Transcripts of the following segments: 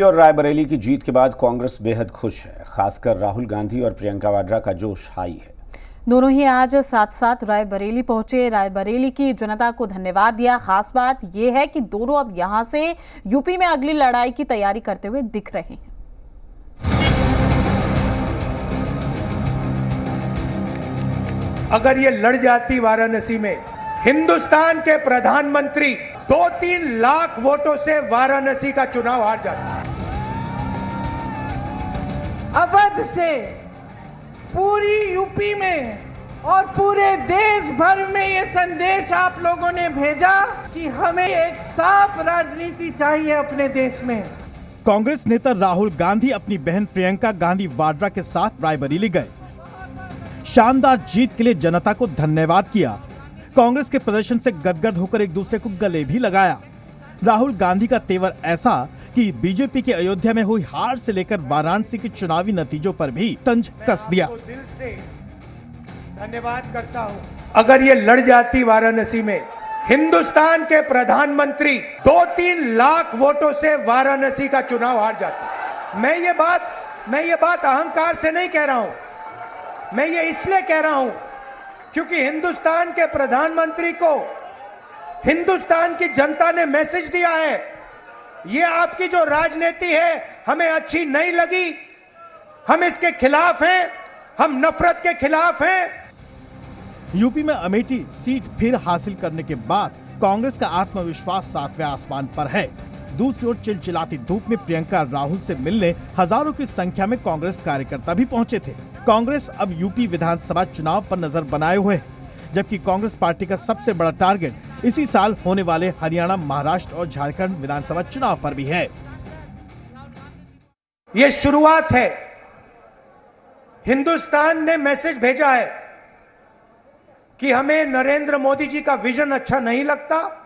और रायबरेली की जीत के बाद कांग्रेस बेहद खुश है। खासकर राहुल गांधी और प्रियंका वाड्रा का जोश हाई है। दोनों ही आज साथ साथ रायबरेली पहुंचे, रायबरेली की जनता को धन्यवाद दिया। खास बात यह है कि दोनों अब यहां से यूपी में अगली लड़ाई की तैयारी करते हुए दिख रहे हैं। अगर ये लड़ जाती वाराणसी में, हिंदुस्तान के प्रधानमंत्री 2-3 लाख वोटों से वाराणसी का चुनाव हार जाता। अवध से पूरी यूपी में और पूरे देश भर में ये संदेश आप लोगों ने भेजा कि हमें एक साफ राजनीति चाहिए अपने देश में। कांग्रेस नेता राहुल गांधी अपनी बहन प्रियंका गांधी वाड्रा के साथ रायबरेली गए। शानदार जीत के लिए जनता को धन्यवाद किया। कांग्रेस के प्रदर्शन से गदगद होकर एक दूसरे को गले भी लगाया। राहुल गांधी का तेवर ऐसा कि बीजेपी के अयोध्या में हुई हार से लेकर वाराणसी के चुनावी नतीजों पर भी तंज कस दिया। दिल से धन्यवाद करता हूं। अगर ये लड़ जाती वाराणसी में, हिंदुस्तान के प्रधानमंत्री 2-3 लाख वोटों से वाराणसी का चुनाव हार जाता। मैं ये बात अहंकार से नहीं कह रहा हूं। मैं ये इसलिए कह रहा हूं क्योंकि हिंदुस्तान के प्रधानमंत्री को हिंदुस्तान की जनता ने मैसेज दिया है, ये आपकी जो राजनीति है हमें अच्छी नहीं लगी, हम इसके खिलाफ हैं, हम नफरत के खिलाफ हैं। यूपी में अमेठी सीट फिर हासिल करने के बाद कांग्रेस का आत्मविश्वास 7वें आसमान पर है। दूसरी ओर चिलचिलाती धूप में प्रियंका राहुल से मिलने हजारों की संख्या में कांग्रेस कार्यकर्ता भी पहुंचे थे। कांग्रेस अब यूपी विधानसभा चुनाव पर नजर बनाए हुए है, जबकि कांग्रेस पार्टी का सबसे बड़ा टारगेट इसी साल होने वाले हरियाणा, महाराष्ट्र और झारखंड विधानसभा चुनाव पर भी है। ये शुरुआत है। हिंदुस्तान ने मैसेज भेजा है कि हमें नरेंद्र मोदी जी का विजन अच्छा नहीं लगता,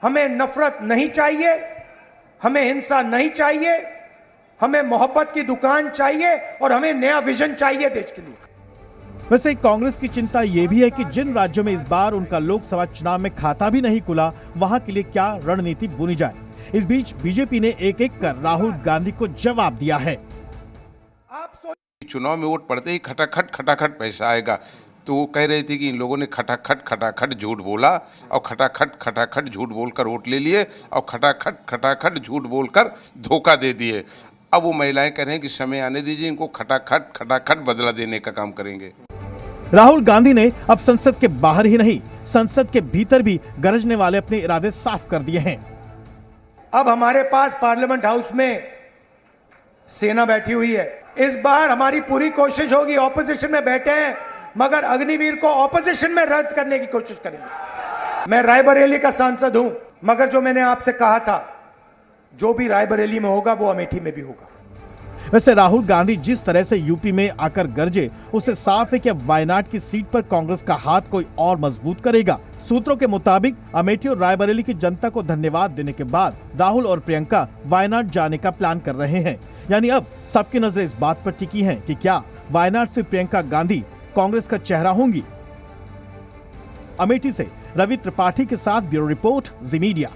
हमें नफरत नहीं चाहिए, हमें हिंसा नहीं चाहिए, हमें मोहब्बत की दुकान चाहिए और हमें नया विजन चाहिए देश के लिए। वैसे कांग्रेस की चिंता ये भी है कि जिन राज्यों में इस बार उनका लोकसभा चुनाव में खाता भी नहीं खुला, वहां के लिए क्या रणनीति बुनी जाए। इस बीच बीजेपी ने एक कर राहुल गांधी को जवाब दिया है। चुनाव में वोट पड़ते ही खटाखट पैसा आएगा, तो वो कह रही थी कि इन लोगों ने खटाखट झूठ बोला और खटाखट झूठ बोलकर वोट ले लिए और खटाखट झूठ बोलकर धोखा दे दिए। अब वो महिलाएं कह रहे हैं कि समय आने दीजिए, इनको खटाखट बदला देने का काम करेंगे। राहुल गांधी ने अब संसद के बाहर ही नहीं, संसद के भीतर भी गरजने वाले अपने इरादे साफ कर दिए हैं। अब हमारे पास पार्लियामेंट हाउस में सेना बैठी हुई है। इस बार हमारी पूरी कोशिश होगी, ऑपोजिशन में बैठे हैं मगर अग्निवीर को ऑपोजिशन में रद्द करने की कोशिश करेंगे। मैं रायबरेली का सांसद हूं, मगर जो मैंने आपसे कहा था, जो भी रायबरेली में होगा वो अमेठी में भी होगा। वैसे राहुल गांधी जिस तरह से यूपी में आकर गरजे, उसे साफ है कि अब वायनाड की सीट पर कांग्रेस का हाथ कोई और मजबूत करेगा। सूत्रों के मुताबिक अमेठी और रायबरेली की जनता को धन्यवाद देने के बाद राहुल और प्रियंका वायनाड जाने का प्लान कर रहे हैं। यानी अब सबकी नजर इस बात पर टिकी है कि क्या वायनाड से प्रियंका गांधी कांग्रेस का चेहरा होंगी। अमेठी से रवि त्रिपाठी के साथ ब्यूरो रिपोर्ट, जी मीडिया।